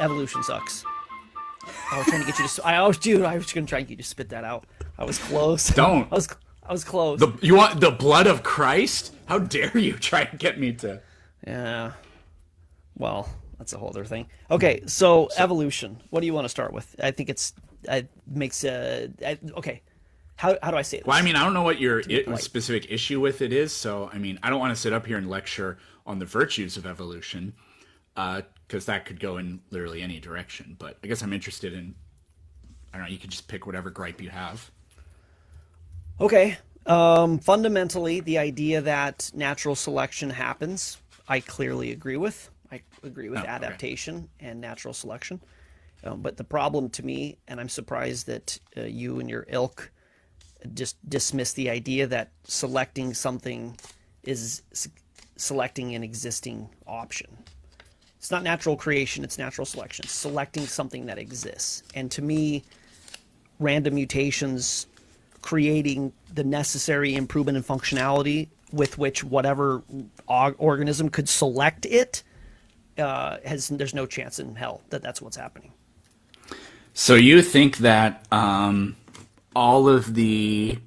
evolution sucks. I was trying to get you to. I was going to try and get you to spit that out. I was close. Don't. I was close. You want the blood of Christ? How dare you try and get me to? Yeah. Well, that's a whole other thing. Okay, so evolution. What do you want to start with? I think it makes okay. How do I say this? Well, I mean, I don't know what your specific issue with it is, so I mean, I don't want to sit up here and lecture on the virtues of evolution, because that could go in literally any direction. But I guess I'm interested in, I don't know, you could just pick whatever gripe you have. Okay. Fundamentally, the idea that natural selection happens, I clearly agree with. I agree with adaptation and natural selection. But the problem to me, and I'm surprised that you and your ilk just dismiss the idea that selecting something is selecting an existing option. It's not natural creation, it's natural selection. Selecting something that exists. And to me, random mutations creating the necessary improvement in functionality with which whatever organism could select it, there's no chance in hell that that's what's happening. So you think that all of the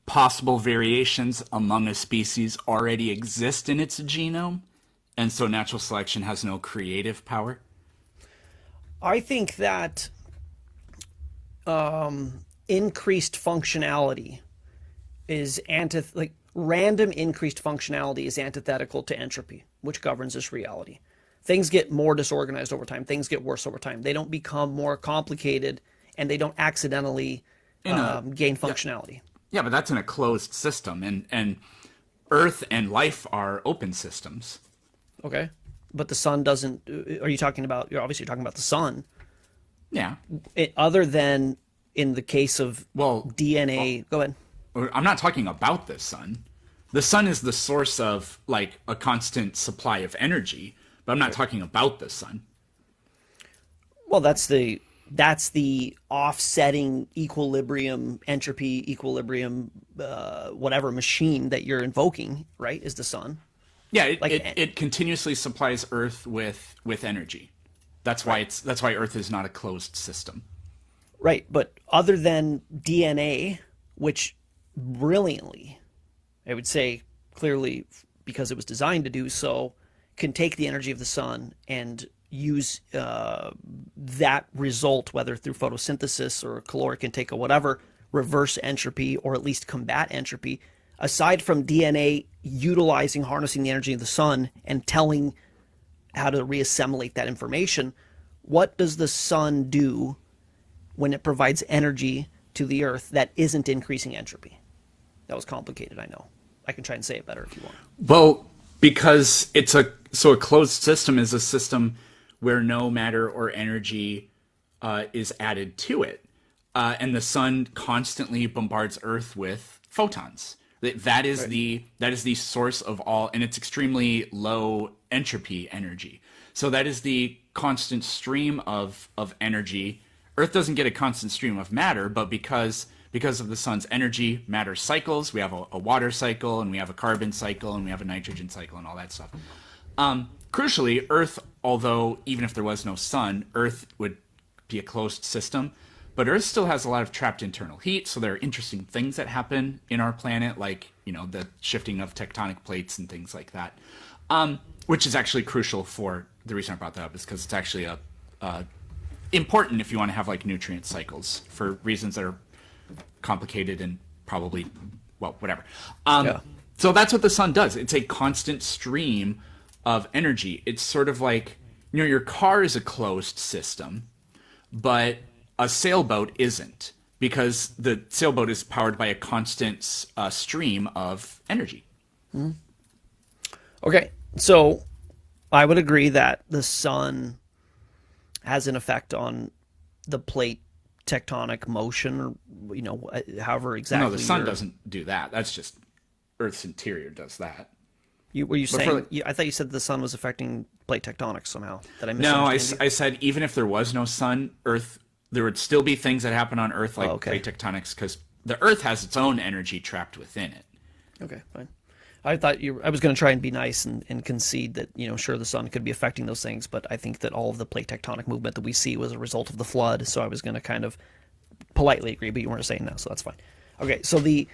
possible variations among a species already exist in its genome, and so natural selection has no creative power? I think that increased functionality is random increased functionality is antithetical to entropy, which governs this reality. Things get more disorganized over time. Things get worse over time. They don't become more complicated, and they don't accidentally gain functionality. Yeah, but that's in a closed system, and Earth and life are open systems. Okay, but the sun doesn't. Are you talking about? You're obviously talking about the sun. Yeah. Other than in the case of DNA. Go ahead. I'm not talking about the sun. The sun is the source of like a constant supply of energy, but I'm not talking about the sun. Well, that's the offsetting equilibrium, entropy equilibrium, whatever machine that you're invoking, right? Is the sun? Yeah, it continuously supplies Earth with energy. That's why Earth is not a closed system. Right, but other than DNA, which brilliantly, I would say clearly because it was designed to do so, can take the energy of the sun and use that result, whether through photosynthesis or caloric intake or whatever, reverse entropy or at least combat entropy. Aside from DNA harnessing the energy of the sun and telling how to reassimilate that information, what does the sun do when it provides energy to the Earth that isn't increasing entropy? That was complicated, I know. I can try and say it better if you want. Well, because a closed system is a system where no matter or energy is added to it. And the sun constantly bombards Earth with photons. That is the source of all, and it's extremely low entropy energy. So that is the constant stream of energy. Earth doesn't get a constant stream of matter, but because of the sun's energy, matter cycles. We have a water cycle, and we have a carbon cycle, and we have a nitrogen cycle, and all that stuff. Crucially, Earth, although even if there was no sun, Earth would be a closed system. But Earth still has a lot of trapped internal heat, so there are interesting things that happen in our planet, like the shifting of tectonic plates and things like that, which is actually crucial for the reason I brought that up is because it's actually important if you want to have like nutrient cycles for reasons that are complicated and probably whatever. So that's what the sun does. It's a constant stream of energy. It's sort of like your car is a closed system, but a sailboat isn't, because the sailboat is powered by a constant stream of energy. Mm-hmm. Okay, so I would agree that the sun has an effect on the plate tectonic motion, or however exactly. No, the sun doesn't do that. That's just Earth's interior does that. Were you saying? I thought you said the sun was affecting plate tectonics somehow. Did I No, misunderstand I said even if there was no sun, there would still be things that happen on Earth like plate tectonics, because the Earth has its own energy trapped within it. Okay, fine. I thought I was going to try and be nice and concede that, sure, the sun could be affecting those things, but I think that all of the plate tectonic movement that we see was a result of the flood. So I was going to kind of politely agree, but you weren't saying that, so that's fine. Okay, so the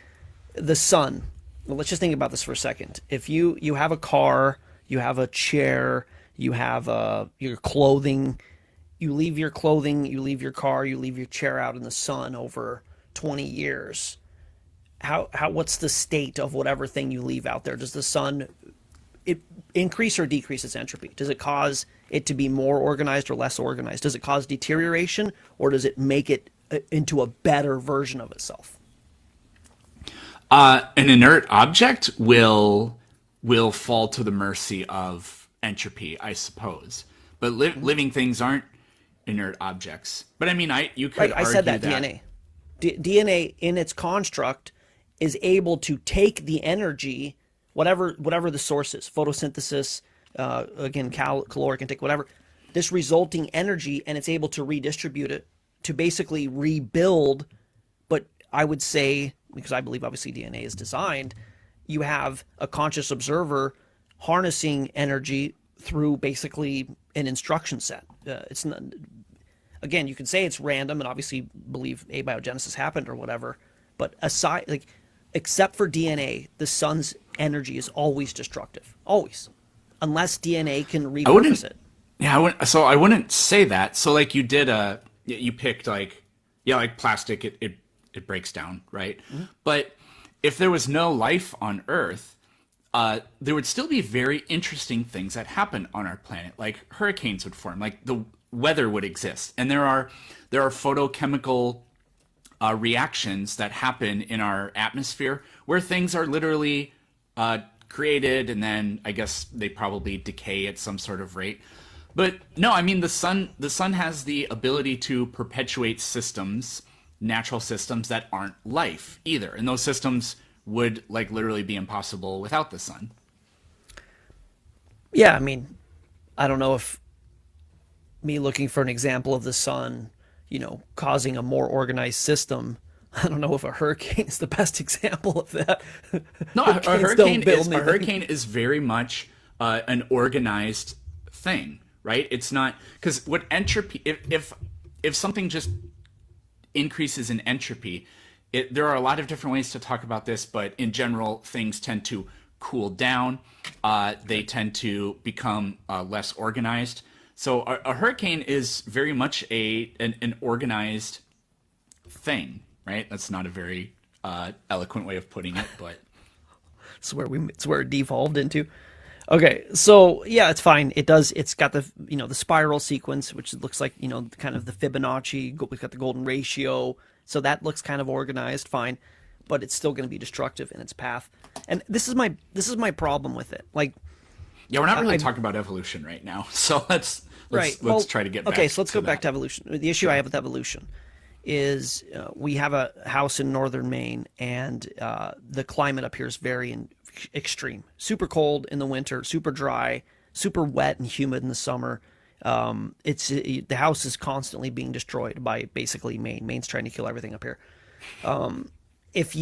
sun. Well, let's just think about this for a second. If you have a car, you have a chair, you have your clothing, you leave your clothing, you leave your car, you leave your chair out in the sun over 20 years. What's the state of whatever thing you leave out there? Does the sun increase or decrease its entropy? Does it cause it to be more organized or less organized? Does it cause deterioration, or does it make it into a better version of itself? An inert object will fall to the mercy of entropy, I suppose. But living things aren't inert objects. But I mean, you could Right, I said argue that DNA. DNA in its construct is able to take the energy, whatever the source is, photosynthesis, again, caloric intake, whatever, this resulting energy, and it's able to redistribute it to basically rebuild. But I would say, because I believe obviously DNA is designed, you have a conscious observer harnessing energy through basically an instruction set. It's not, again, you can say it's random and obviously believe abiogenesis happened or whatever, but except for DNA, the sun's energy is always destructive, always, unless DNA can repurpose it. Yeah, I wouldn't say that. So like you picked like plastic, it breaks down, right? Mm-hmm. But if there was no life on Earth, there would still be very interesting things that happen on our planet. Like hurricanes would form, like the weather would exist, and there are photochemical reactions that happen in our atmosphere where things are literally created, and then I guess they probably decay at some sort of rate. But no, I mean the sun has the ability to perpetuate systems, natural systems that aren't life either, and those systems would like literally be impossible without the sun. Yeah, I mean, I don't know if me looking for an example of the sun, causing a more organized system, I don't know if a hurricane is the best example of that. No, a hurricane is very much an organized thing, right? It's not, because what entropy, if something just increases in entropy, there are a lot of different ways to talk about this, but in general, things tend to cool down. They tend to become less organized. So a hurricane is very much an organized thing, right? That's not a very eloquent way of putting it, but it's where it devolved into. Okay, so yeah, it's fine. It's got the the spiral sequence, which looks like kind of the Fibonacci. We've got the golden ratio, so that looks kind of organized, fine, but it's still going to be destructive in its path. And this is my problem with it. Like, yeah, we're not really talking about evolution right now, so let's try to get back. Okay, so let's go back to evolution. The issue I have with evolution is we have a house in northern Maine, and the climate up here is very extreme. Super cold in the winter, super dry, super wet and humid in the summer. The house is constantly being destroyed by basically Maine. Maine's trying to kill everything up here. If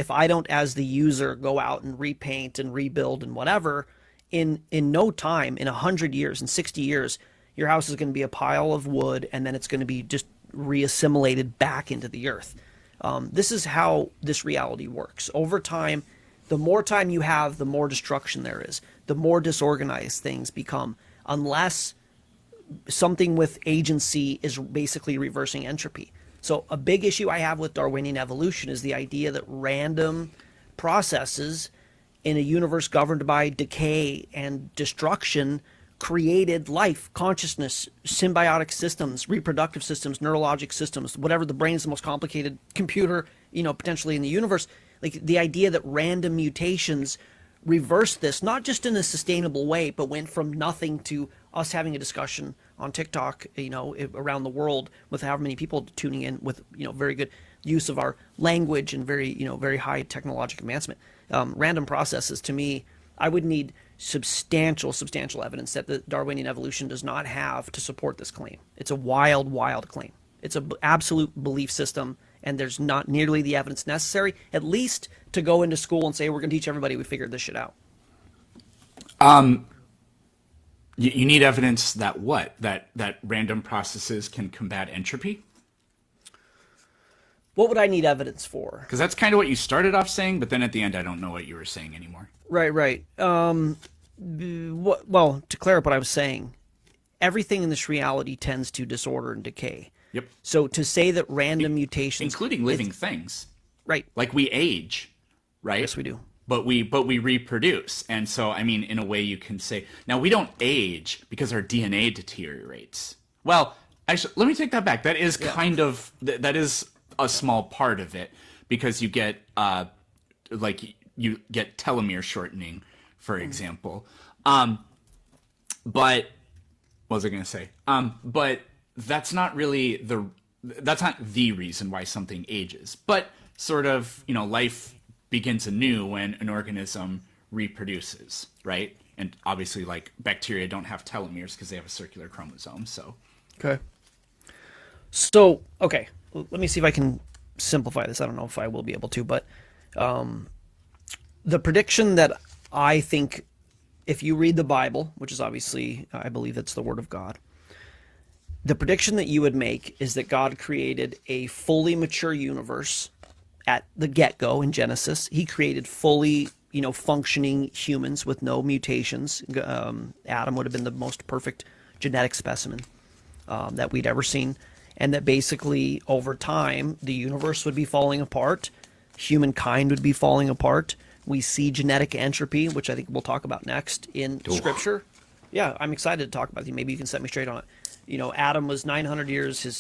I don't as the user go out and repaint and rebuild and whatever, in no time, in 100 years, in 60 years, your house is going to be a pile of wood, and then it's going to be just reassimilated back into the earth. This is how this reality works. Over time, the more time you have, the more destruction there is, the more disorganized things become, unless something with agency is basically reversing entropy. So a big issue I have with Darwinian evolution is the idea that random processes in a universe governed by decay and destruction created life, consciousness, symbiotic systems, reproductive systems, neurologic systems, whatever. The brain is the most complicated computer, potentially in the universe. Like the idea that random mutations reverse this, not just in a sustainable way, but went from nothing to us having a discussion on TikTok, around the world with however many people tuning in with, very good use of our language and very high technological advancement. Random processes, to me, I would need substantial evidence that the Darwinian evolution does not have to support this claim. It's a wild claim. It's an absolute belief system, and there's not nearly the evidence necessary, at least to go into school and say, we're going to teach everybody we figured this shit out. You need evidence that what? That random processes can combat entropy? What would I need evidence for? Because that's kind of what you started off saying, but then at the end, I don't know what you were saying anymore. Right. Well, to clear up what I was saying, everything in this reality tends to disorder and decay. Yep. So to say that random mutations, including living things, right? Like we age, right? Yes, we do. But we reproduce, and so I mean, in a way, you can say now we don't age because our DNA deteriorates. Well, actually, let me take that back. That is kind of that is a small part of it, because you get you get telomere shortening, for example. But what was I going to say? But that's not really that's not the reason why something ages. But sort of, life begins anew when an organism reproduces, right? And obviously, like, bacteria don't have telomeres because they have a circular chromosome. So okay, let me see if I can simplify this. I don't know if I will be able to, but the prediction that I think, if you read the Bible, which is obviously, I believe it's the Word of God, the prediction that you would make is that God created a fully mature universe at the get-go in Genesis. He created fully, functioning humans with no mutations. Adam would have been the most perfect genetic specimen that we'd ever seen. And that basically, over time, the universe would be falling apart. Humankind would be falling apart. We see genetic entropy, which I think we'll talk about next in Scripture. Yeah, I'm excited to talk about it. Maybe you can set me straight on it. Adam was 900 years. His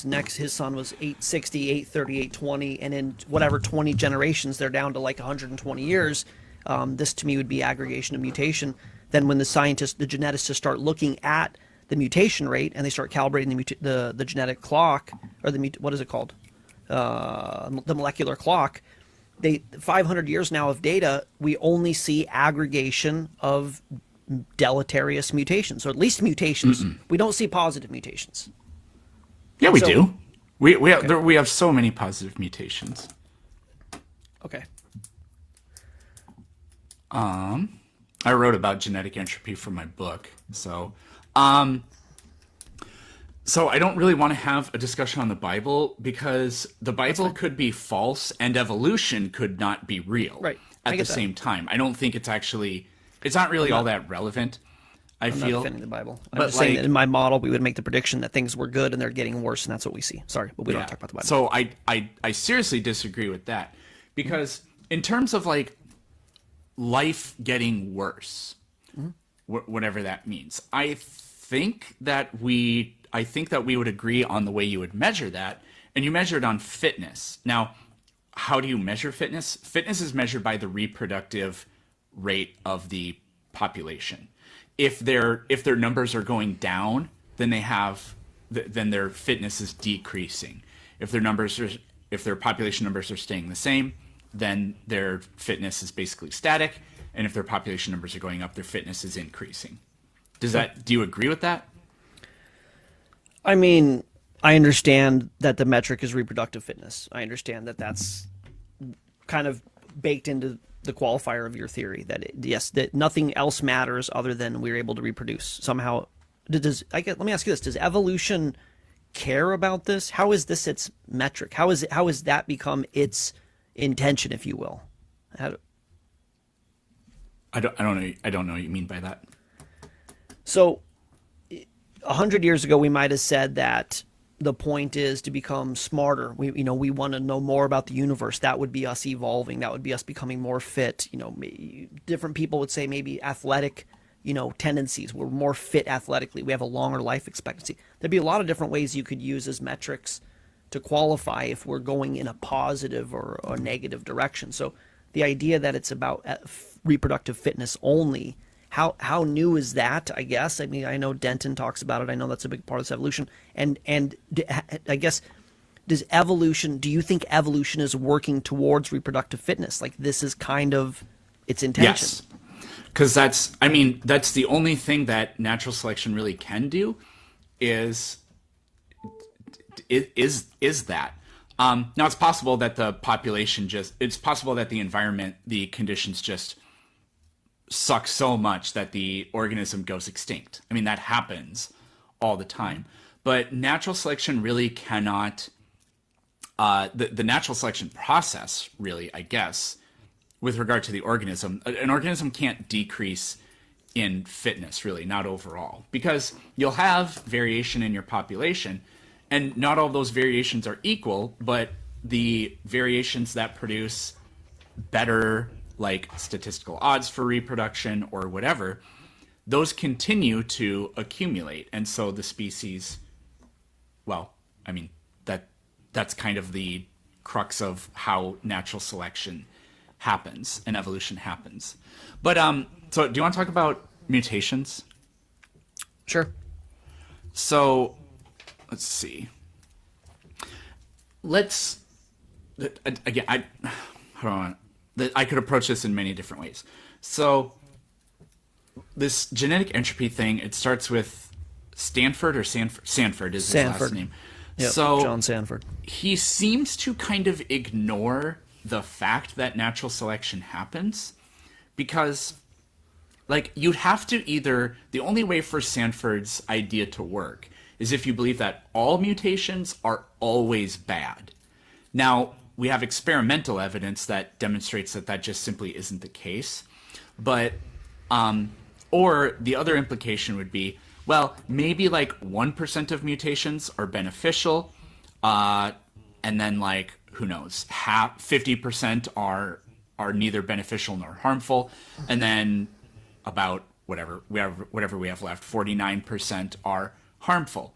son was 860, 830, 820. And in whatever 20 generations, they're down to like 120 years. This, to me, would be aggregation of mutation. Then when the geneticists start looking at the mutation rate and they start calibrating the genetic clock, or what is it called? The molecular clock. 500 years now of data, we only see aggregation of deleterious mutations, or at least mutations. We don't see positive mutations. Yeah, we do. We have so many positive mutations. Okay. I wrote about genetic entropy for my book, so I don't really want to have a discussion on the Bible, because the Bible could be false and evolution could not be real at the same time. I don't think it's not really all that relevant. I'm not defending the Bible. I'm just saying that in my model, we would make the prediction that things were good and they're getting worse, and that's what we see. Sorry, but we don't talk about the Bible. So I seriously disagree with that, because in terms of like life getting worse, whatever that means, I think that we would agree on the way you would measure that, and you measure it on fitness. Now, how do you measure fitness? Fitness is measured by the reproductive rate of the population. If their numbers are going down, then then their fitness is decreasing. If their population numbers are staying the same, then their fitness is basically static, and if their population numbers are going up, their fitness is increasing. Do you agree with that? I mean, I understand that the metric is reproductive fitness. I understand that that's kind of baked into the qualifier of your theory, that nothing else matters other than we're able to reproduce somehow. Let me ask you this: does evolution care about this? How is this its metric? How has that become its intention, if you will? I don't know what you mean by that. So 100 years ago, we might have said that the point is to become smarter. We want to know more about the universe. That would be us evolving. That would be us becoming more fit. Different people would say maybe athletic, tendencies. We're more fit athletically. We have a longer life expectancy. There'd be a lot of different ways you could use as metrics to qualify if we're going in a positive or negative direction. So the idea that it's about reproductive fitness only, how new is that, I guess? I mean, I know Denton talks about it. I know that's a big part of this evolution. And I guess, do you think evolution is working towards reproductive fitness? Like, this is kind of its intention? Yes. Because that's the only thing that natural selection really can do is that. Now it's possible that the population it's possible that the environment, the conditions just suck so much that the organism goes extinct. I mean, that happens all the time. But natural selection really cannot, the natural selection process, really, I guess, with regard to the organism, an organism can't decrease in fitness, really, not overall, because you'll have variation in your population, and not all those variations are equal, but the variations that produce better, like statistical odds for reproduction or whatever, those continue to accumulate. And so the species, well, I mean, that's kind of the crux of how natural selection happens and evolution happens. But so do you want to talk about mutations? Sure. So let's see. Again, I could approach this in many different ways. So this genetic entropy thing, it starts with Stanford or Sanford. Sanford is his last name. Yep, so John Sanford. He seems to kind of ignore the fact that natural selection happens, because like you'd have to either, the only way for Sanford's idea to work is if you believe that all mutations are always bad. Now, we have experimental evidence that demonstrates that that just simply isn't the case. But, or the other implication would be, well, maybe like 1% of mutations are beneficial, and then like, who knows, 50% are neither beneficial nor harmful, and then about whatever we have left, 49% are harmful.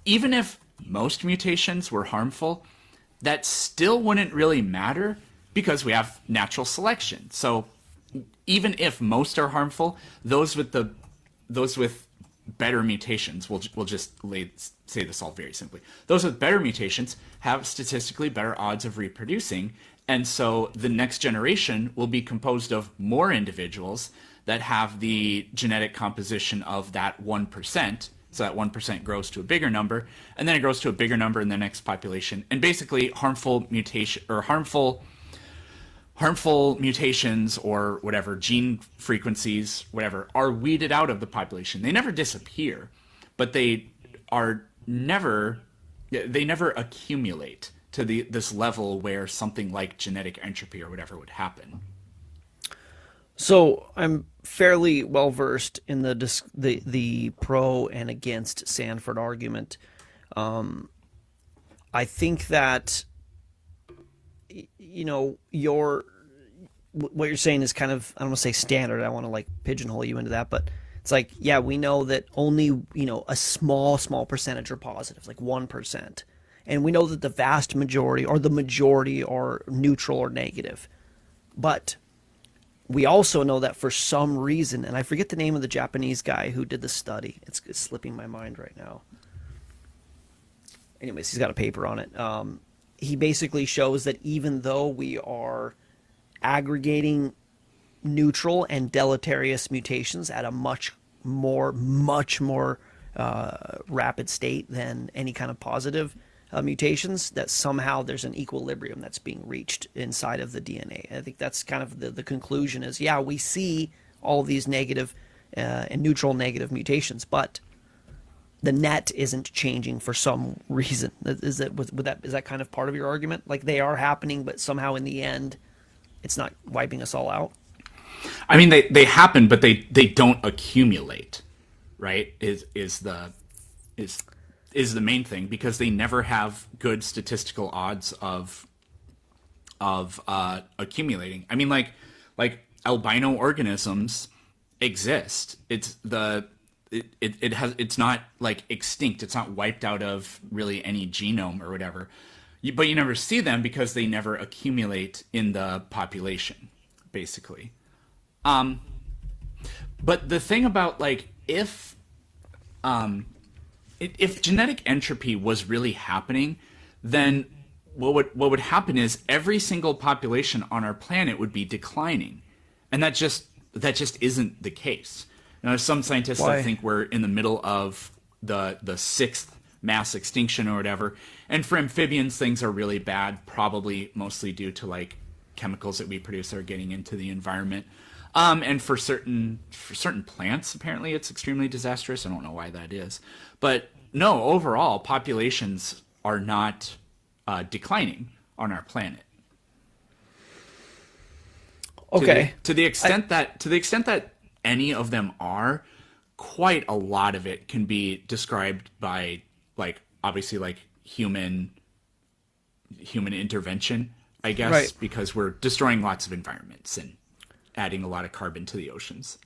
Even if most mutations were harmful, that still wouldn't really matter because we have natural selection. So even if most are harmful, those with better mutations, we'll just say this all very simply. Those with better mutations have statistically better odds of reproducing, and so the next generation will be composed of more individuals that have the genetic composition of that 1%. So that 1% grows to a bigger number, and then it grows to a bigger number in the next population. And basically, harmful mutations or whatever, gene frequencies, whatever, are weeded out of the population. They never disappear, but they never accumulate to this level where something like genetic entropy or whatever would happen. So I'm fairly well versed in the pro and against Sanford argument. I think that what you're saying is kind of, I don't want to say standard. I don't want to like pigeonhole you into that, but it's like, yeah, we know that only a small percentage are positive, like 1%, and we know that the vast majority or the majority are neutral or negative, but we also know that for some reason, and I forget the name of the Japanese guy who did the study. It's slipping my mind right now. Anyways, he's got a paper on it. He basically shows that even though we are aggregating neutral and deleterious mutations at a much more rapid state than any kind of positive mutations, that somehow there's an equilibrium that's being reached inside of the DNA. I think that's kind of the conclusion is, yeah, we see all of these negative and neutral negative mutations, but the net isn't changing for some reason. Is that kind of part of your argument? Like they are happening, but somehow in the end, it's not wiping us all out? I mean, they happen, but they don't accumulate, right? Is the main thing, because they never have good statistical odds of accumulating. I mean, like albino organisms exist. It's not like extinct. It's not wiped out of really any genome or whatever. But you never see them because they never accumulate in the population, basically. But the thing about like if genetic entropy was really happening, then what would happen is every single population on our planet would be declining, and that just isn't the case. Now, there's some scientists that think we're in the middle of the sixth mass extinction or whatever. And for amphibians, things are really bad, probably mostly due to like chemicals that we produce that are getting into the environment. And for certain plants, apparently it's extremely disastrous. I don't know why that is, but no, overall populations are not declining on our planet. Okay. To the extent that any of them are, quite a lot of it can be described by like obviously like human intervention, I guess, Right. because we're destroying lots of environments and adding a lot of carbon to the oceans.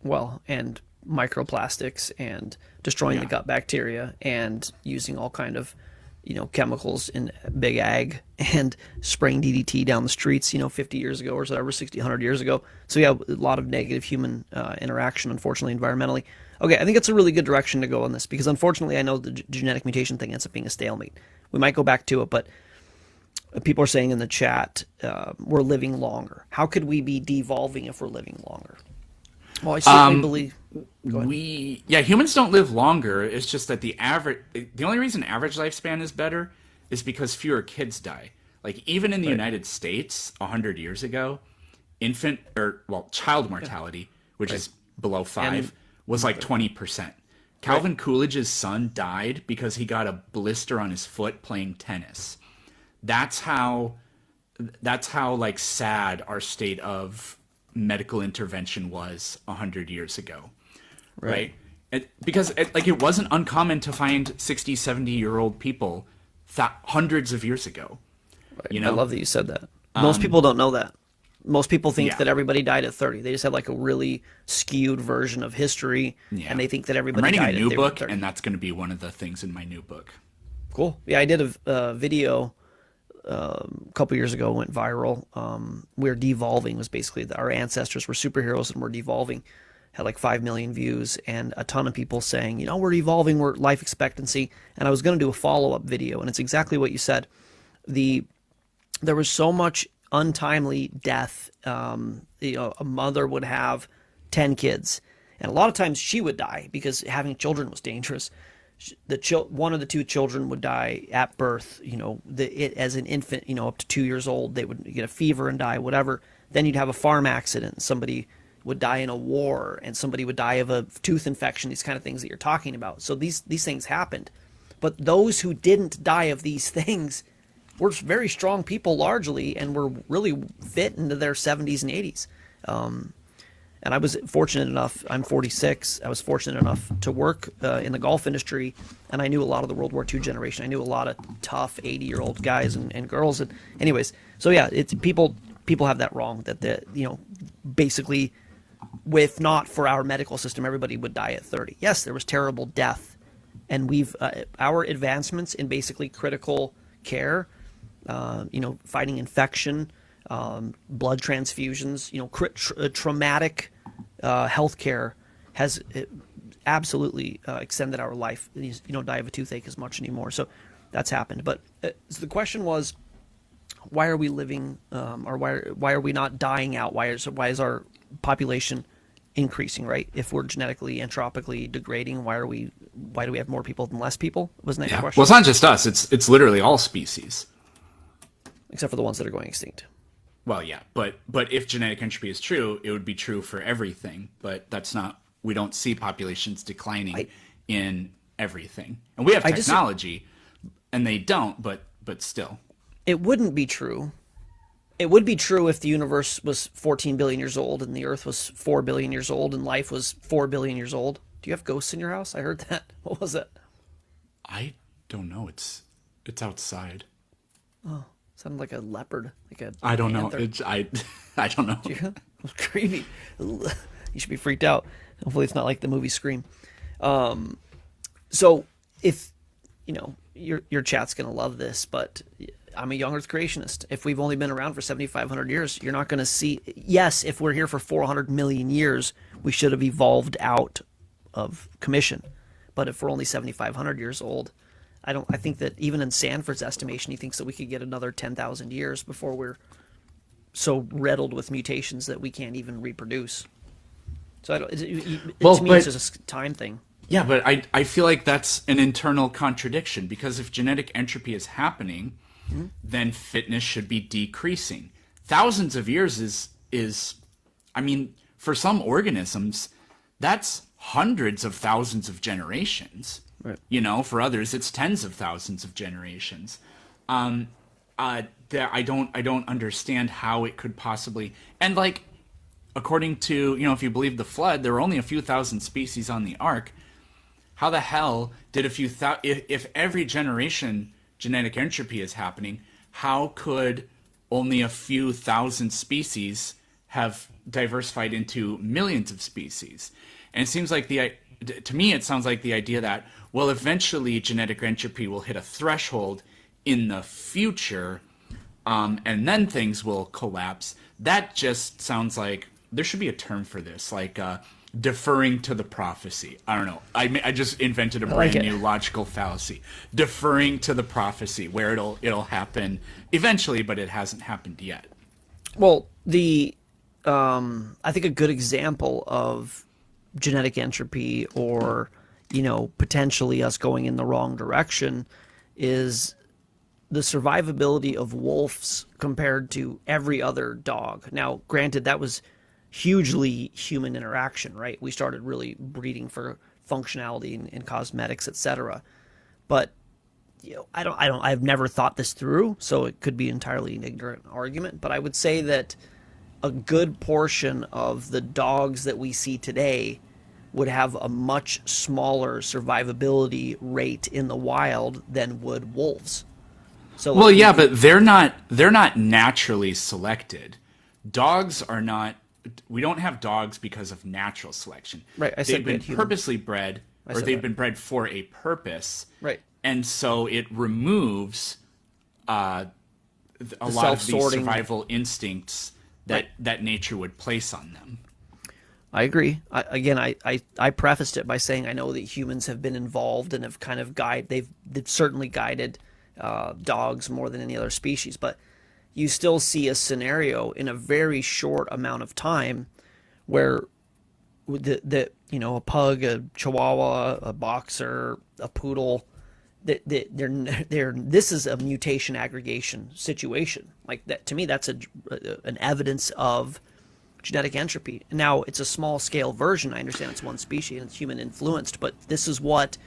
Well, and microplastics and destroying the Yeah. gut bacteria and using all kind of, chemicals in big ag and spraying DDT down the streets, 50 years ago or whatever, 60, 100 years ago. So yeah, a lot of negative human interaction, unfortunately, environmentally. Okay, I think it's a really good direction to go on this because unfortunately I know the genetic mutation thing ends up being a stalemate. We might go back to it, but people are saying in the chat, we're living longer. How could we be devolving if we're living longer? Well, I certainly believe. Humans don't live longer. It's just that the only reason average lifespan is better is because fewer kids die. Like even in the United States 100 years ago, child mortality, which is below 5, was like 20%. Calvin Coolidge's son died because he got a blister on his foot playing tennis. That's how like sad our state of medical intervention was 100 years ago. Right? Because it wasn't uncommon to find 60, 70-year-old people hundreds of years ago. Right. I love that you said that. Most people don't know that. Most people think Yeah. that everybody died at 30. They just have like a really skewed version of history, and they think that I'm everybody writing died a new at they were book, 30. and that's going to be one of the things in my new book. Cool. Yeah, I did a video a couple years ago, went viral. Where devolving was basically our ancestors were superheroes and we're devolving. Had like 5 million views and a ton of people saying, we're evolving, we're life expectancy. And I was going to do a follow-up video, and it's exactly what you said. There was so much untimely death. A mother would have 10 kids, and a lot of times she would die because having children was dangerous. One of the two children would die at birth. As an infant, up to 2 years old, they would get a fever and die, whatever. Then you'd have a farm accident. Somebody would die in a war, and somebody would die of a tooth infection. These kind of things that you're talking about. So these things happened, but those who didn't die of these things were very strong people largely, and were really fit into their 70s and 80s. And I was fortunate enough, I'm 46, I was fortunate enough to work in the golf industry, and I knew a lot of the World War II generation. I knew a lot of tough 80-year-old guys and girls. And anyways, so yeah, it's people have that wrong, that basically, if not for our medical system, everybody would die at 30. Yes, there was terrible death, and we've our advancements in basically critical care, fighting infection, blood transfusions, traumatic healthcare has absolutely extended our life. You don't die of a toothache as much anymore. So that's happened. But so the question was, why are we living, or why are we not dying out? Why is our population increasing? Right? If we're genetically entropically degrading, why do we have more people than less people? Wasn't that your question? Well, it's not just us. It's literally all species. Except for the ones that are going extinct. Well, yeah, but if genetic entropy is true, it would be true for everything. But that's not. We don't see populations declining in everything, and we have technology, and they don't. But still, it wouldn't be true. It would be true if the universe was 14 billion years old and the Earth was 4 billion years old and life was 4 billion years old. Do you have ghosts in your house? I heard that. What was it? I don't know. It's outside. Oh. Sounded like a leopard, like a I don't know. panther. I don't know. It was creepy. You should be freaked out. Hopefully it's not like the movie Scream. So if your chat's gonna love this, but I'm a young Earth creationist. If we've only been around for 7,500 years, you're not gonna see. Yes, if we're here for 400 million years, we should have evolved out of commission. But if we're only 7,500 years old, I think that even in Sanford's estimation, he thinks that we could get another 10,000 years before we're so riddled with mutations that we can't even reproduce. So to me, it's just a time thing. Yeah, but I feel like that's an internal contradiction because if genetic entropy is happening, then fitness should be decreasing. Thousands of years is I mean, for some organisms, that's hundreds of thousands of generations. Right. You know, for others, it's tens of thousands of generations. That I don't understand how it could possibly and like according to if you believe the flood, there were only a few thousand species on the ark. How the hell did if every generation genetic entropy is happening, how could only a few thousand species have diversified into millions of species? And it seems like to me, it sounds like the idea that, well, eventually genetic entropy will hit a threshold in the future, and then things will collapse. That just sounds like there should be a term for this, like deferring to the prophecy. I don't know. I just invented a brand new logical fallacy. Deferring to the prophecy, where it'll happen eventually, but it hasn't happened yet. Well, I think a good example of genetic entropy or, potentially us going in the wrong direction is the survivability of wolves compared to every other dog. Now, granted, that was hugely human interaction, right? We started really breeding for functionality and cosmetics, etc. But I've never thought this through, so it could be entirely an ignorant argument. But I would say that a good portion of the dogs that we see today would have a much smaller survivability rate in the wild than would wolves. So, well, yeah, but they're not naturally selected. Dogs are not. We don't have dogs because of natural selection. Right, they've been purposely bred, or they've been bred for a purpose. Right, and so it removes a lot of these survival instincts that nature would place on them. I agree. I prefaced it by saying I know that humans have been involved and have kind of they've certainly guided dogs more than any other species, but you still see a scenario in a very short amount of time where a pug, a chihuahua, a boxer, a poodle, this is a mutation aggregation situation. Like that, to me, that's an evidence of genetic entropy. Now, it's a small scale version. I understand it's one species and it's human influenced, but this is what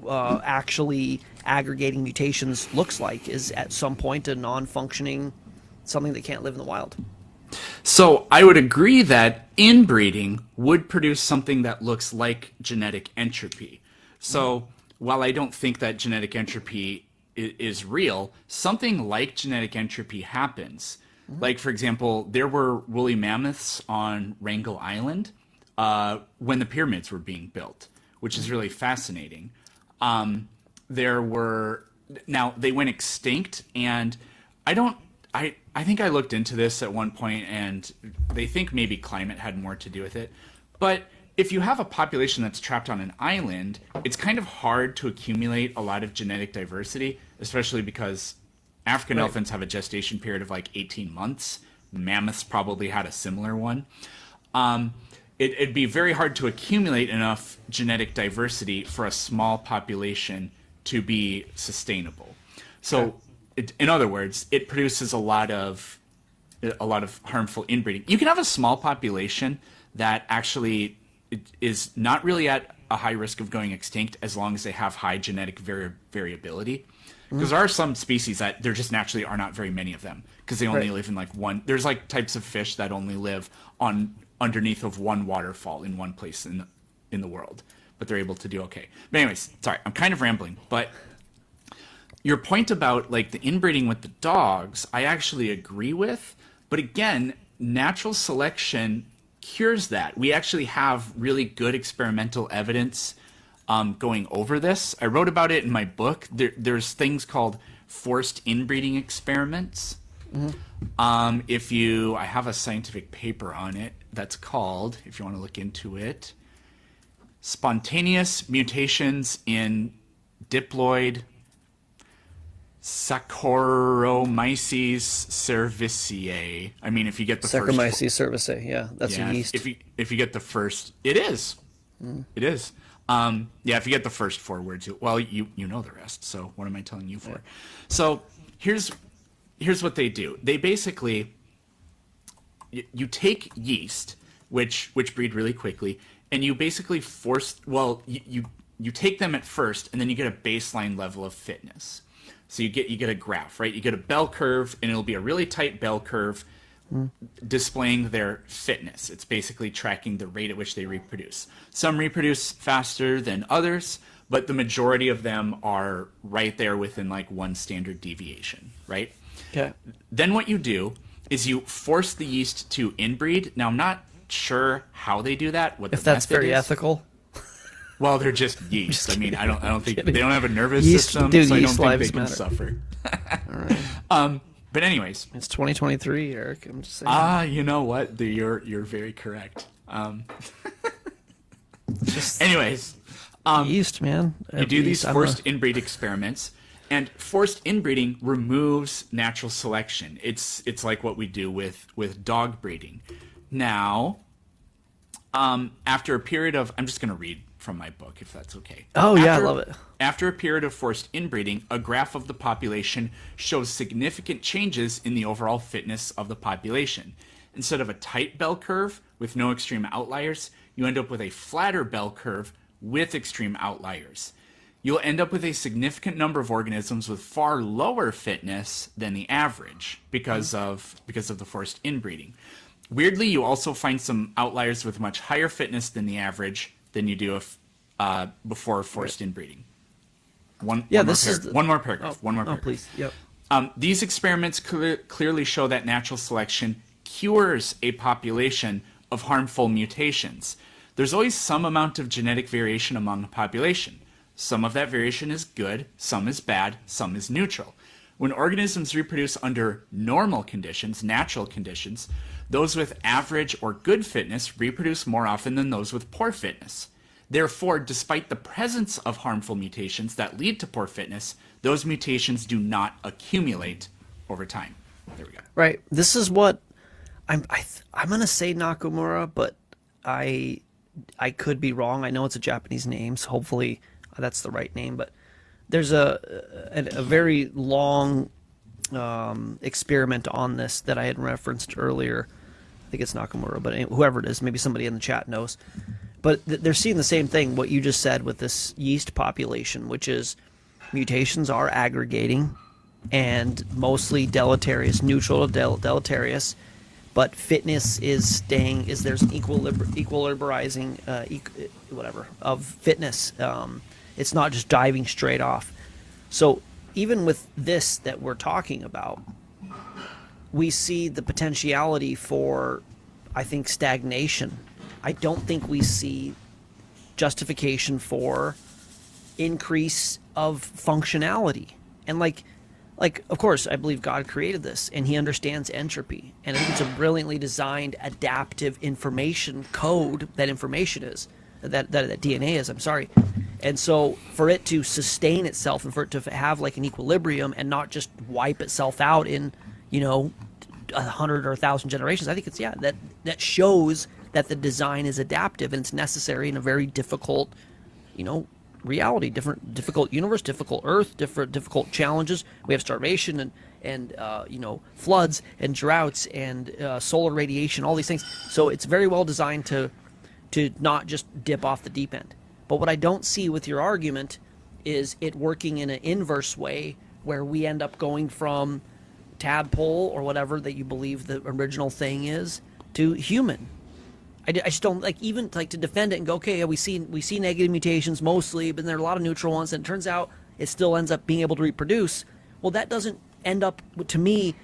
actually aggregating mutations looks like, is at some point a non-functioning something that can't live in the wild. So I would agree that inbreeding would produce something that looks like genetic entropy. So while I don't think that genetic entropy is real, something like genetic entropy happens. Like, for example, there were woolly mammoths on Wrangel Island when the pyramids were being built, which is really fascinating. They went extinct, and I think I looked into this at one point, and they think maybe climate had more to do with it. But if you have a population that's trapped on an island, it's kind of hard to accumulate a lot of genetic diversity, especially because African elephants have a gestation period of like 18 months. Mammoths probably had a similar one. It'd be very hard to accumulate enough genetic diversity for a small population to be sustainable. So, in other words, it produces a lot of harmful inbreeding. You can have a small population that actually is not really at a high risk of going extinct as long as they have high genetic variability. Because there are some species that there just naturally are not very many of them because they only live in like one. There's like types of fish that only live underneath of one waterfall in one place in the world, but they're able to do okay. But anyways, sorry, I'm kind of rambling. But your point about like the inbreeding with the dogs, I actually agree with. But again, natural selection cures that. We actually have really good experimental evidence going over this. I wrote about it in my book. There's things called forced inbreeding experiments. I have a scientific paper on it that's called, if you want to look into it, Spontaneous Mutations in Diploid Saccharomyces cerevisiae. I mean, if you get the Saccharomyces cerevisiae, yeah, that's a yeast. If you get the first, it is. It is. Yeah, if you get the first 4 words, well, you know the rest. So what am I telling you for? So here's what they do. They basically, you take yeast, which breed really quickly, and you basically force. Well, you take them at first, and then you get a baseline level of fitness. So you get a graph, right? You get a bell curve, and it'll be a really tight bell curve displaying their fitness. It's basically tracking the rate at which they reproduce. Some reproduce faster than others, but the majority of them are right there within like one standard deviation, right? Okay. Then what you do is you force the yeast to inbreed. Now, I'm not sure how they do that. If that's very ethical. Well, they're just yeast. I mean, I don't think they don't have a nervous Yeast, system, dude, so I don't yeast think they lives can matter. suffer. All right. But anyways, It's 2023, Eric. I'm just saying. you know what? You're very correct. Just Anyways, yeast, man. you do these forced inbreed experiments, and forced inbreeding removes natural selection. It's like what we do with dog breeding. Now, after a period of, I'm just going to read from my book, if that's okay. Oh, yeah, I love it. After a period of forced inbreeding, a graph of the population shows significant changes in the overall fitness of the population. Instead of a tight bell curve with no extreme outliers, you end up with a flatter bell curve with extreme outliers. You'll end up with a significant number of organisms with far lower fitness than the average because of the forced inbreeding. Weirdly, you also find some outliers with much higher fitness than the average than you do before forced inbreeding. One more paragraph. Oh, please. Yep. These experiments clearly show that natural selection cures a population of harmful mutations. There's always some amount of genetic variation among a population. Some of that variation is good, some is bad, some is neutral. When organisms reproduce under normal conditions, natural conditions, those with average or good fitness reproduce more often than those with poor fitness. Therefore, despite the presence of harmful mutations that lead to poor fitness, those mutations do not accumulate over time. There we go. Right. This is what I'm going to say Nakamura, but I could be wrong. I know it's a Japanese name, so hopefully that's the right name. But there's a very long experiment on this that I had referenced earlier. I think it's Nakamura, but whoever it is, maybe somebody in the chat knows. But they're seeing the same thing, what you just said with this yeast population, which is mutations are aggregating and mostly deleterious, neutral to deleterious, but fitness is staying, there's an equilibrizing, of fitness. It's not just diving straight off. So even with this that we're talking about, we see the potentiality for, I think, stagnation. I don't think we see justification for increase of functionality. And like of course, I believe God created this and he understands entropy. And I think it's a brilliantly designed adaptive information code that information is, that DNA is, I'm sorry. And so for it to sustain itself and for it to have like an equilibrium and not just wipe itself out in, 100 or 1,000 generations, I think it's, that shows that the design is adaptive and it's necessary in a very difficult, reality, difficult universe, difficult Earth, difficult challenges. We have starvation and floods and droughts and solar radiation, all these things. So it's very well designed to not just dip off the deep end. But what I don't see with your argument is it working in an inverse way where we end up going from tadpole or whatever that you believe the original thing is to human. I just don't even to defend it and go, okay, yeah, we see negative mutations mostly, but there are a lot of neutral ones, and it turns out it still ends up being able to reproduce. Well, that doesn't end up, to me,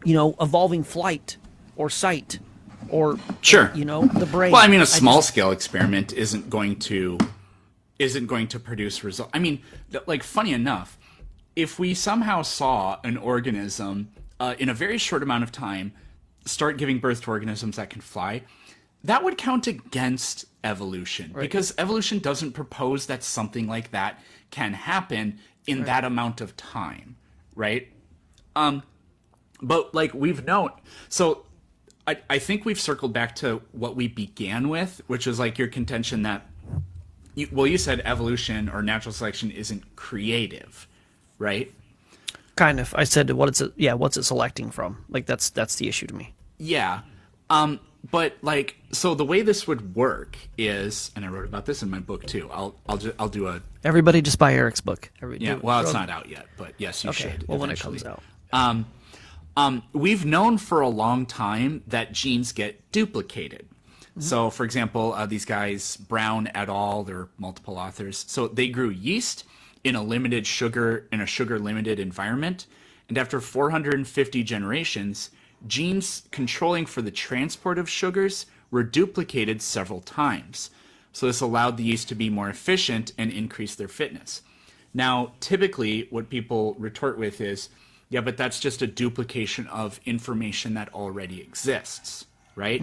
evolving flight or sight or sure, the brain. Well, I mean, a small scale experiment isn't going to produce results. I mean, funny enough, if we somehow saw an organism in a very short amount of time start giving birth to organisms that can fly, that would count against evolution, right? Because evolution doesn't propose that something like that can happen in that amount of time, right? But we've known, so I think we've circled back to what we began with, which is your contention that you said evolution or natural selection isn't creative, right? Kind of. I said, what's it selecting from? Like that's the issue to me. Yeah. But like, so the way this would work is, and I wrote about this in my book too. I'll do a. Everybody just buy Eric's book. Well, it's not out yet, but yes, you should. Well, when it eventually. comes out. We've known for a long time that genes get duplicated. So, for example, these guys, Brown et al., they're multiple authors. So they grew yeast in a sugar limited environment, and after 450 generations, genes controlling for the transport of sugars were duplicated several times. So this allowed the yeast to be more efficient and increase their fitness. Now, typically, what people retort with is, yeah, but that's just a duplication of information that already exists, right?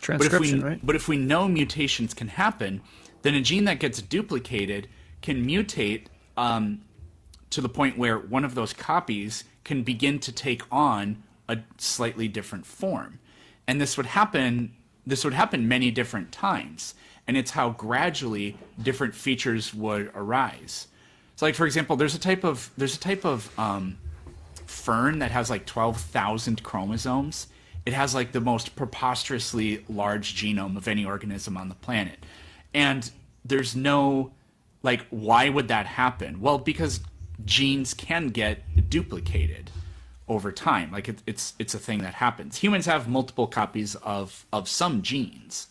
Transcription, right? But if we know mutations can happen, then a gene that gets duplicated can mutate to the point where one of those copies can begin to take on a slightly different form. And this would happen many different times. And it's how gradually different features would arise. So like, for example, there's a type of fern that has like 12,000 chromosomes. It has like the most preposterously large genome of any organism on the planet. And there's no, like, why would that happen? Well, because genes can get duplicated over time. Like it's a thing that happens. Humans have multiple copies of some genes.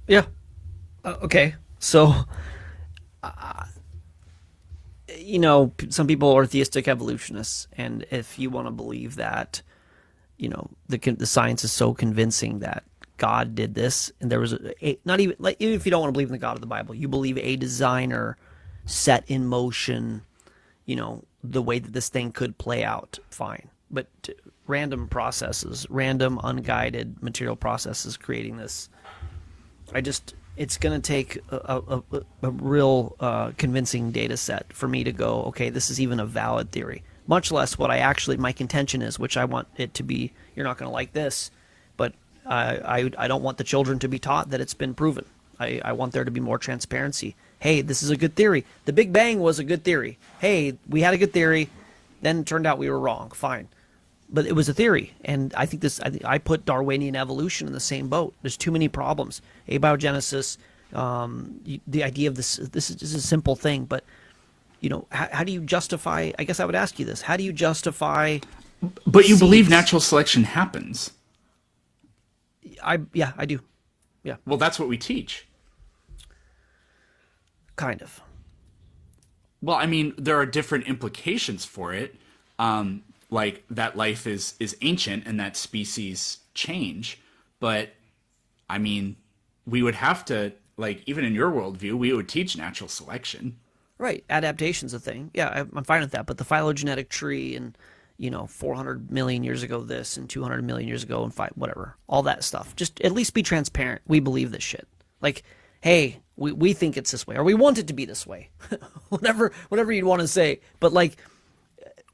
Yeah. Okay. So, some people are theistic evolutionists, and if you want to believe that, the science is so convincing that God did this, and there was not even like, even if you don't want to believe in the God of the Bible, you believe a designer set in motion, the way that this thing could play out, fine. But random processes, random unguided material processes creating this, it's going to take a real convincing data set for me to go, okay, this is even a valid theory. Much less what my contention is, which I want it to be, you're not going to like this, but I don't want the children to be taught that it's been proven. I want there to be more transparency. Hey, this is a good theory. The Big Bang was a good theory. Hey, we had a good theory, then it turned out we were wrong. Fine. But it was a theory, and I think I put Darwinian evolution in the same boat. There's too many problems. Abiogenesis, the idea of this is a simple thing, but how do you justify? I guess I would ask you this: how do you justify? But you believe natural selection happens? I do. Yeah. Well, that's what we teach. Kind of. Well, I mean, there are different implications for it. Like that life is ancient and that species change. But, I mean, we would have to, like, even in your worldview, we would teach natural selection. Right. Adaptation's a thing. Yeah, I'm fine with that. But the phylogenetic tree and, 400 million years ago this and 200 million years ago and whatever, all that stuff. Just at least be transparent. We believe this shit. Like, hey, we think it's this way, or we want it to be this way. whatever you'd want to say. But, like,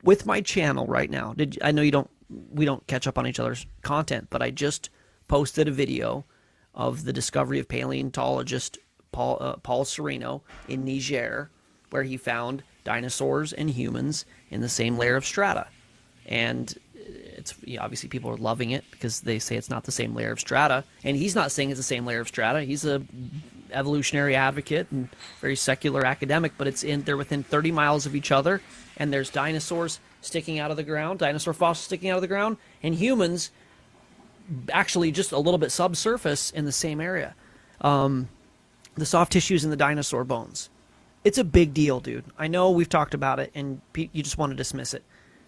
with my channel right now, I know we don't catch up on each other's content, but I just posted a video of the discovery of paleontologist Paul Sereno in Niger, where he found dinosaurs and humans in the same layer of strata. And it's obviously people are loving it because they say it's not the same layer of strata, and he's not saying it's the same layer of strata. He's a evolutionary advocate and very secular academic, but they're within 30 miles of each other, and there's dinosaurs sticking out of the ground, dinosaur fossils sticking out of the ground, and humans actually just a little bit subsurface in the same area. The soft tissues in the dinosaur bones. It's a big deal, dude. I know we've talked about it, and you just want to dismiss it.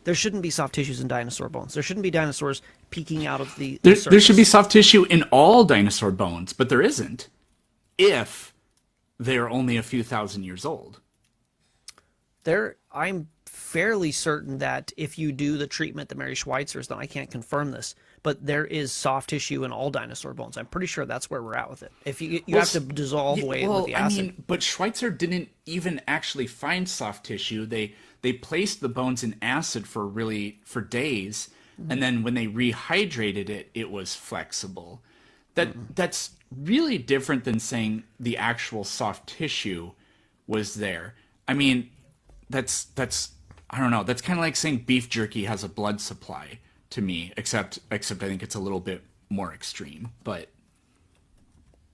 There shouldn't be soft tissues in dinosaur bones. There shouldn't be dinosaurs peeking out of the surface. There should be soft tissue in all dinosaur bones, but there isn't if they're only a few thousand years old. I'm fairly certain that if you do the treatment that Mary Schweitzer's done, I can't confirm this, but there is soft tissue in all dinosaur bones. I'm pretty sure that's where we're at with it. If you have to dissolve away with the acid. I mean, but Schweitzer didn't even actually find soft tissue. They placed the bones in acid for days, and then when they rehydrated it, it was flexible. That's really different than saying the actual soft tissue was there. I mean, that's I don't know. That's kind of like saying beef jerky has a blood supply to me, except I think it's a little bit more extreme. But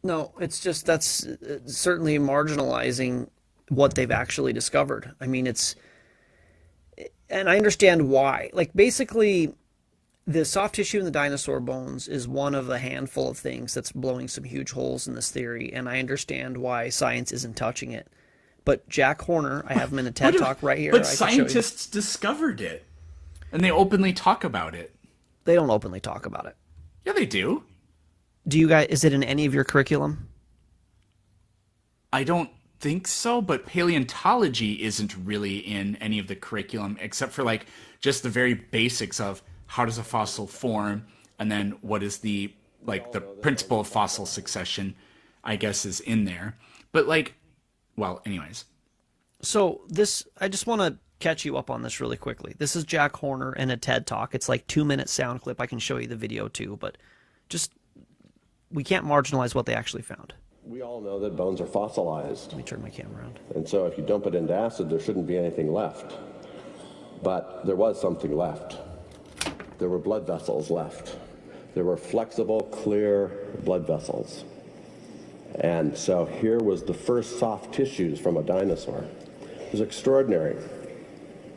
No, it's just that's certainly marginalizing what they've actually discovered. I mean, and I understand why. Like, basically, the soft tissue in the dinosaur bones is one of a handful of things that's blowing some huge holes in this theory, and I understand why science isn't touching it. But Jack Horner, I have him in a TED Talk right here. but I can show you. scientists discovered it, and they openly talk about it. They don't openly talk about it. Yeah, they do. Do you guys? Is it in any of your curriculum? I don't think so, but paleontology isn't really in any of the curriculum except for like just the very basics of how does a fossil form, and then what is the principle of fossil succession, I guess, is in there. But like, well, anyways. So this, I just want to catch you up on this really quickly. This is Jack Horner in a TED Talk. It's like 2 minute sound clip. I can show you the video too, but just we can't marginalize what they actually found. We all know that bones are fossilized. Let me turn my camera around. And so if you dump it into acid, there shouldn't be anything left. But there was something left. There were blood vessels left. There were flexible, clear blood vessels. And so here was the first soft tissues from a dinosaur. It was extraordinary.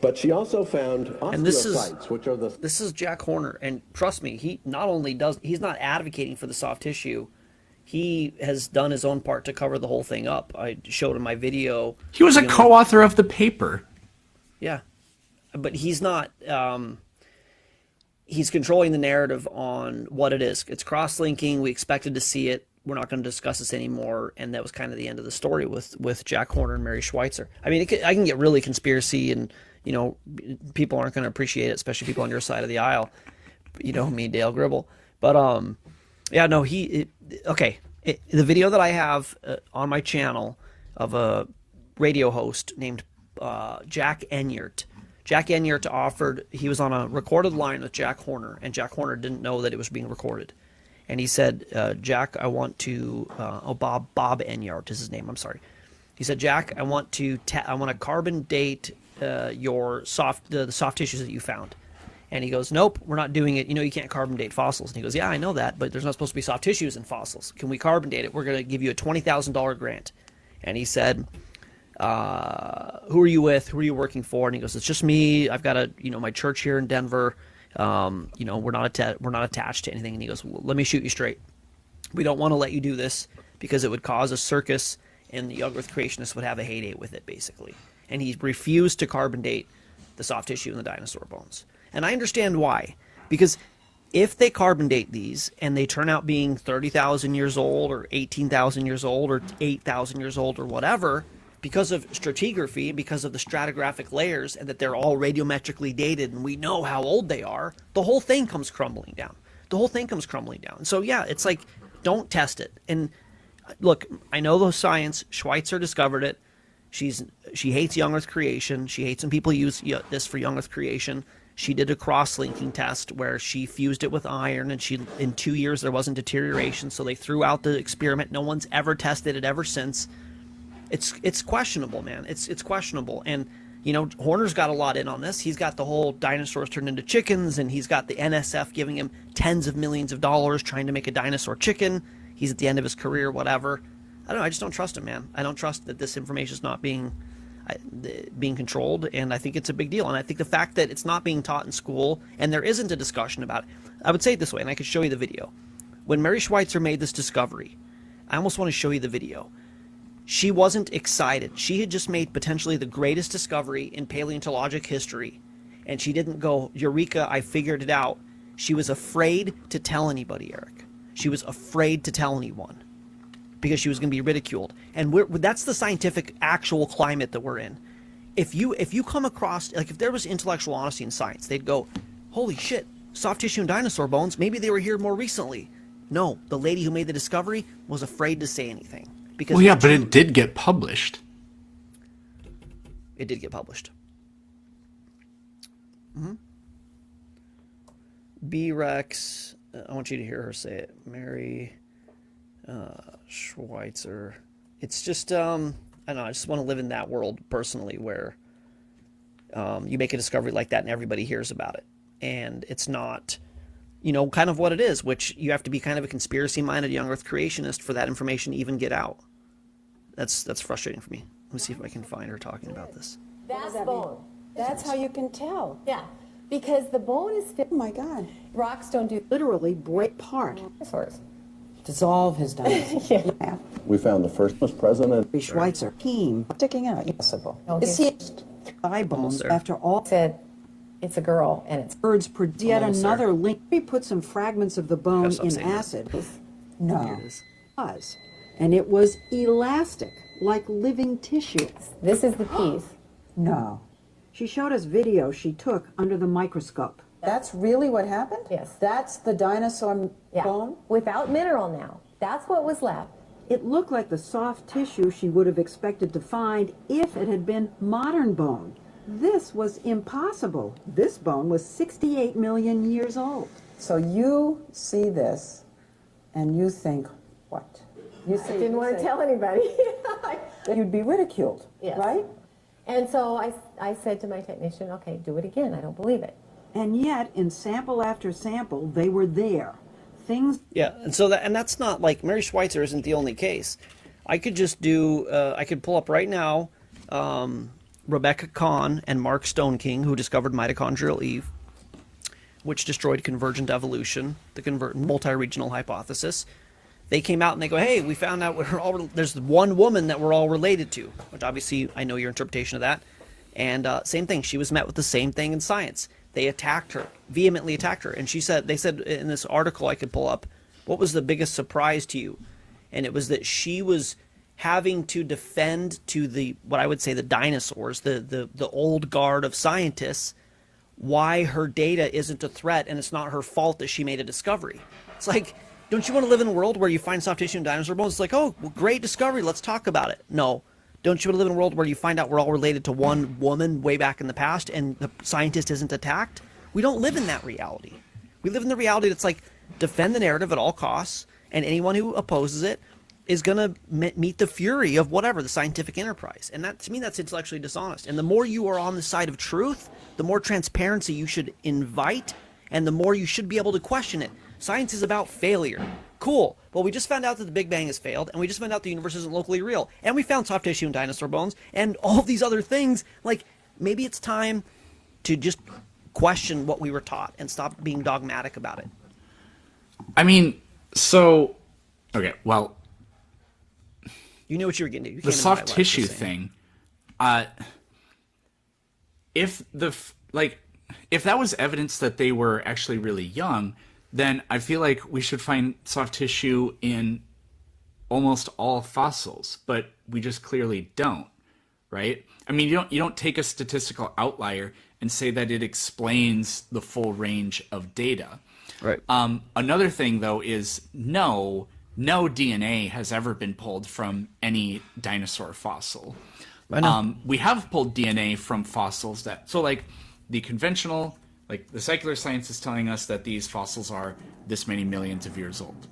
But she also found osteocytes, which are the... This is Jack Horner, and trust me, he's not advocating for the soft tissue. He has done his own part to cover the whole thing up. I showed in my video. He was a co-author of the paper. Yeah, but he's not. He's controlling the narrative on what it is. It's cross-linking. We expected to see it. We're not going to discuss this anymore. And that was kind of the end of the story with Jack Horner and Mary Schweitzer. I mean, I can get really conspiracy, and people aren't going to appreciate it, especially people on your side of the aisle. Me, Dale Gribble. But yeah, no, okay. The video that I have on my channel of a radio host named Jack Enyart. Jack Enyart he was on a recorded line with Jack Horner, and Jack Horner didn't know that it was being recorded. And he said, Jack, I want to, Bob Enyart is his name, I'm sorry. He said, Jack, I want to carbon date the soft tissues that you found. And he goes, nope, we're not doing it. You can't carbon date fossils. And he goes, yeah, I know that, but there's not supposed to be soft tissues in fossils. Can we carbon date it? We're going to give you a $20,000 grant. And he said, who are you with? Who are you working for? And he goes, it's just me. I've got my church here in Denver. We're not attached to anything. And he goes, well, let me shoot you straight. We don't want to let you do this because it would cause a circus, and the young Earth creationists would have a heyday with it, basically. And he refused to carbon date the soft tissue in the dinosaur bones. And I understand why. Because if they carbon date these and they turn out being 30,000 years old or 18,000 years old or 8,000 years old or whatever, because of stratigraphy, because of the stratigraphic layers, and that they're all radiometrically dated and we know how old they are, the whole thing comes crumbling down. So yeah, it's like, don't test it. And look, I know the science. Schweitzer discovered it. She hates young Earth creation. She hates when people use this for young Earth creation. She did a cross-linking test where she fused it with iron, and in 2 years there wasn't deterioration, so they threw out the experiment. No one's ever tested it ever since. It's questionable, man. It's questionable. And Horner's got a lot in on this. He's got the whole dinosaurs turned into chickens, and he's got the NSF giving him tens of millions of dollars trying to make a dinosaur chicken. He's at the end of his career, whatever. I don't know. I just don't trust him, man. I don't trust that this information is not being controlled, and I think it's a big deal. And I think the fact that it's not being taught in school and there isn't a discussion about it, I would say it this way, and I could show you the video. When Mary Schweitzer made this discovery, I almost want to show you the video. She wasn't excited. She had just made potentially the greatest discovery in paleontologic history, and she didn't go, Eureka, I figured it out. She was afraid to tell anybody, Eric. She was afraid to tell anyone because she was going to be ridiculed. And that's the scientific actual climate that we're in. If you come across, like, if there was intellectual honesty in science, they'd go, holy shit, soft tissue and dinosaur bones, maybe they were here more recently. No, the lady who made the discovery was afraid to say anything. Because well, yeah, but it did get published. It did get published. Mm-hmm. B-Rex, I want you to hear her say it. Mary Schweitzer. It's just I don't know. I just want to live in that world personally, where you make a discovery like that and everybody hears about it, and it's not, kind of what it is. Which you have to be kind of a conspiracy-minded young Earth creationist for that information to even get out. That's frustrating for me. Let me see if I can find her talking about this. That's bone. That's how you can tell. Yeah, because the bone is fit. Oh my God. Rocks don't do Literally break apart. dinosaurs. Dissolve his dinosaur. Yeah. We found the first was president. Schweitzer. Team sticking out. Possible. No, Is he thigh bones there. after all Said it's a girl and it's birds produce yet Almost there. another link? We put some fragments of the bone Gotta stop in saying that. acid. Here No. it is. It was. And it was elastic, like living tissue. this is the piece. No. She showed us video she took under the microscope. That's really what happened? Yes. That's the dinosaur Yeah, bone? without mineral now. That's what was left. It looked like the soft tissue she would have expected to find if it had been modern bone. This was impossible. This bone was 68 million years old. So you see this and you think, what? You I didn't want to tell anybody. You'd be ridiculed, Yes. right? And so I said to my technician, okay, do it again. I don't believe it. And yet, in sample after sample, they were there. Things Yeah, and that's not like Mary Schweitzer isn't the only case. I could just do I could pull up right now Rebecca Kahn and Mark Stoneking, who discovered mitochondrial Eve, which destroyed convergent evolution, the multi-regional hypothesis. They came out and they go, hey, we found out there's one woman that we're all related to, which obviously I know your interpretation of that. And same thing, she was met with the same thing in science. They attacked her, vehemently attacked her. And they said in this article I could pull up, what was the biggest surprise to you? And it was that she was having to defend to what I would say the dinosaurs, the old guard of scientists, why her data isn't a threat and it's not her fault that she made a discovery. It's like, don't you want to live in a world where you find soft tissue in dinosaur bones? It's like, oh, well, great discovery, let's talk about it. No. Don't you want to live in a world where you find out we're all related to one woman way back in the past and the scientist isn't attacked? We don't live in that reality. We live in the reality that's like, defend the narrative at all costs, and anyone who opposes it is going to meet the fury of whatever, the scientific enterprise. And that, to me, that's intellectually dishonest. And the more you are on the side of truth, the more transparency you should invite, and the more you should be able to question it. Science is about failure. Cool. Well, we just found out that the Big Bang has failed, and we just found out the universe isn't locally real, and we found soft tissue in dinosaur bones, and all these other things. Like, maybe it's time to just question what we were taught and stop being dogmatic about it. I mean, so okay, well, You knew what you were getting to. You the can't soft deny what tissue you're saying. thing, if that was evidence that they were actually really young, then I feel like we should find soft tissue in almost all fossils, but we just clearly don't, right? I mean, you don't take a statistical outlier and say that it explains the full range of data. Right. Another thing, though, is no DNA has ever been pulled from any dinosaur fossil. I know. We have pulled DNA from fossils like the conventional, like the secular science is telling us that these fossils are this many millions of years old.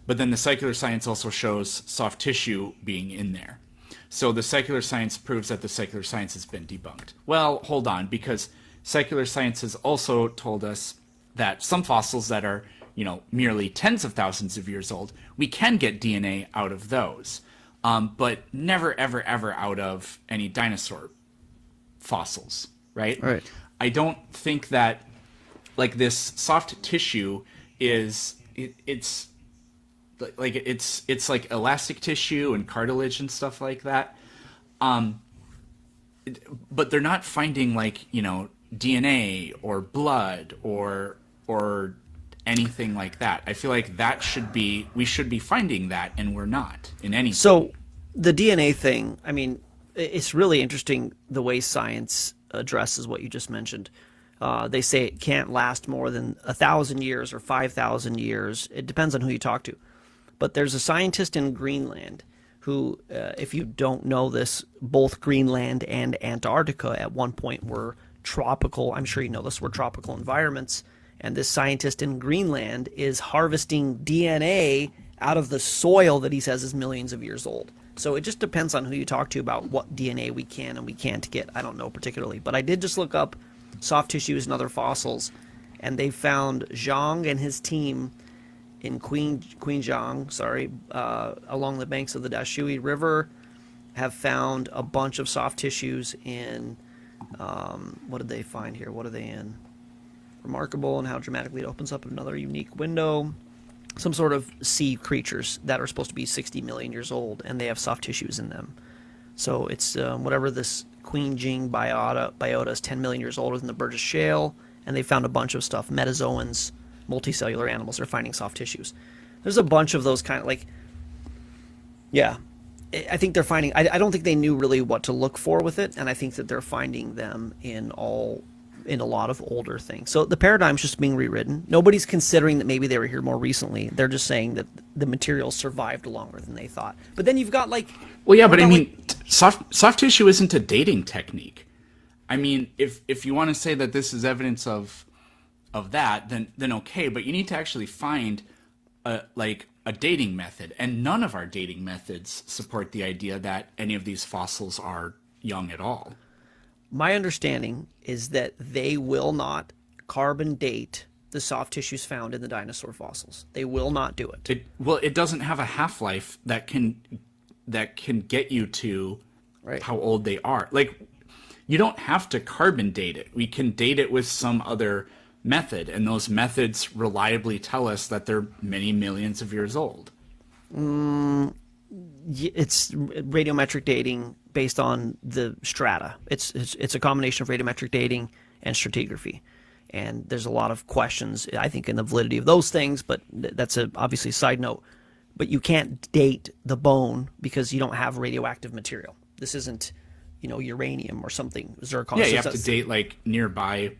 But then the secular science also shows soft tissue being in there. So the secular science proves that the secular science has been debunked. Well, hold on, because secular science has also told us that some fossils that are, merely tens of thousands of years old, we can get DNA out of those. But never, ever, ever out of any dinosaur fossils, right? Right. I don't think that, like, this soft tissue it's like elastic tissue and cartilage and stuff like that. But they're not finding, like, DNA or blood or anything like that. I feel like we should be finding that, and we're not in any. So the DNA thing, I mean, it's really interesting the way science addresses what you just mentioned. They say it can't last more than 1,000 years or 5,000 years. It depends on who you talk to. But there's a scientist in Greenland who, if you don't know this, both Greenland and Antarctica at one point were tropical, I'm sure you know this, were tropical environments. And this scientist in Greenland is harvesting DNA out of the soil that he says is millions of years old. So it just depends on who you talk to about what DNA we can and we can't get. I don't know particularly, but I did just look up soft tissues and other fossils, and they found Zhang and his team in Quinjiang, along the banks of the Dashui River, have found a bunch of soft tissues in, what did they find here? What are they in? Remarkable in how dramatically it opens up another unique window. Some sort of sea creatures that are supposed to be 60 million years old, and they have soft tissues in them. So it's whatever this Quinjiang biota is 10 million years older than the Burgess Shale, and they found a bunch of stuff, metazoans, multicellular animals. They're finding soft tissues. There's a bunch of those kind of yeah. I think they're finding. I don't think they knew really what to look for with it, and I think that they're finding them in a lot of older things. So the paradigm's just being rewritten. Nobody's considering that maybe they were here more recently. They're just saying that the material survived longer than they thought. But then you've got soft tissue isn't a dating technique. I mean, if you want to say that this is evidence of that, then okay. But you need to actually find a dating method, and none of our dating methods support the idea that any of these fossils are young at all. My understanding is that they will not carbon date the soft tissues found in the dinosaur fossils. They will not do it. It doesn't have a half-life that can get you to how old they are. Like, you don't have to carbon date it. We can date it with some other method, and those methods reliably tell us that they're many millions of years old. It's radiometric dating based on the strata. It's a combination of radiometric dating and stratigraphy, and there's a lot of questions, I think, in the validity of those things. But that's obviously a side note. But you can't date the bone because you don't have radioactive material. This isn't, uranium or something, zircon. Yeah, you have to date like nearby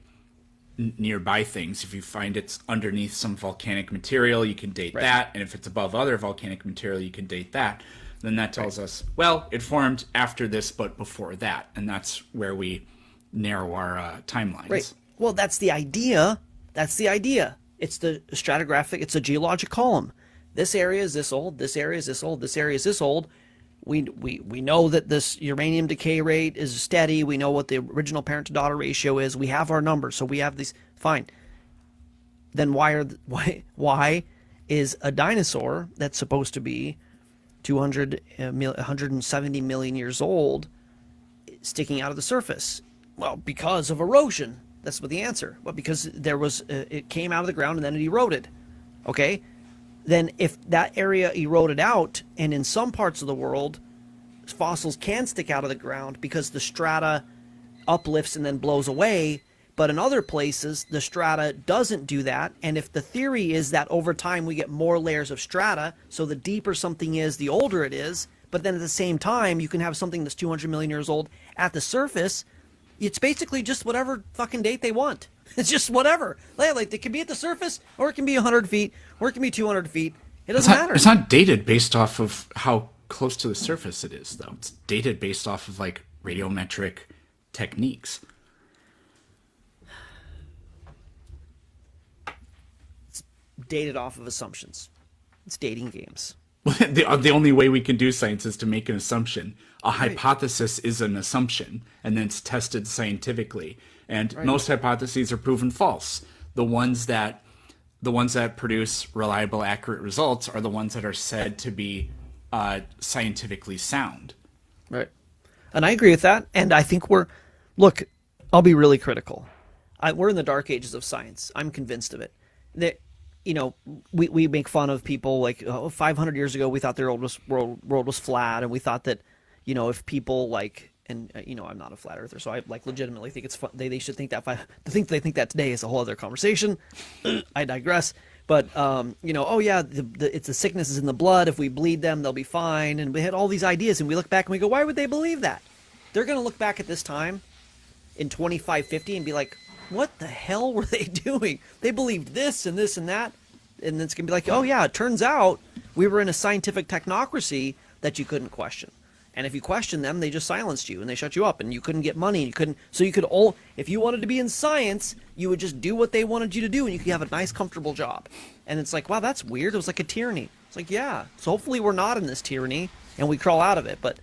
things. If you find it's underneath some volcanic material, you can date that, and if it's above other volcanic material, you can date that. Then that tells us, well, it formed after this but before that, and that's where we narrow our timelines. Right. Well, that's the idea. It's the stratigraphic, it's a geologic column. This area is this old, this area is this old, this area is this old. We know that this uranium decay rate is steady. We know what the original parent-to-daughter ratio is. We have our numbers, so we have these. Fine. Then why is a dinosaur that's supposed to be 170 million years old sticking out of the surface? Well, because of erosion. That's what the answer. Well, because it came out of the ground and then it eroded. Okay? Then if that area eroded out, and in some parts of the world, fossils can stick out of the ground because the strata uplifts and then blows away, but in other places, the strata doesn't do that, and if the theory is that over time we get more layers of strata, so the deeper something is, the older it is, but then at the same time, you can have something that's 200 million years old at the surface, it's basically just whatever fucking date they want. It's just whatever. Like it can be at the surface, or it can be 100 feet, or it can be 200 feet. It doesn't matter. It's not dated based off of how close to the surface it is, though. It's dated based off of like radiometric techniques. It's dated off of assumptions. It's dating games. The only way we can do science is to make an assumption. A hypothesis is an assumption, and then it's tested scientifically. And most hypotheses are proven false. The ones that produce reliable, accurate results are the ones that are said to be scientifically sound. Right. And I agree with that. And I think look, I'll be really critical. We're in the dark ages of science. I'm convinced of it. That, we make fun of people like 500 years ago, we thought the world was flat. And we thought that, if people and I'm not a flat earther, so I legitimately think it's fun. They should think that. To think they think that today is a whole other conversation. I digress. But it's the sicknesses in the blood. If we bleed them, they'll be fine. And we had all these ideas, and we look back and we go, why would they believe that? They're going to look back at this time in 2550 and be like, what the hell were they doing? They believed this and this and that, and it's going to be like, oh yeah, it turns out we were in a scientific technocracy that you couldn't question. And if you questioned them, they just silenced you and they shut you up, and you couldn't get money. So you could all, if you wanted to be in science, you would just do what they wanted you to do, and you could have a nice, comfortable job. And it's like, wow, that's weird. It was like a tyranny. It's like, yeah. So hopefully we're not in this tyranny and we crawl out of it. But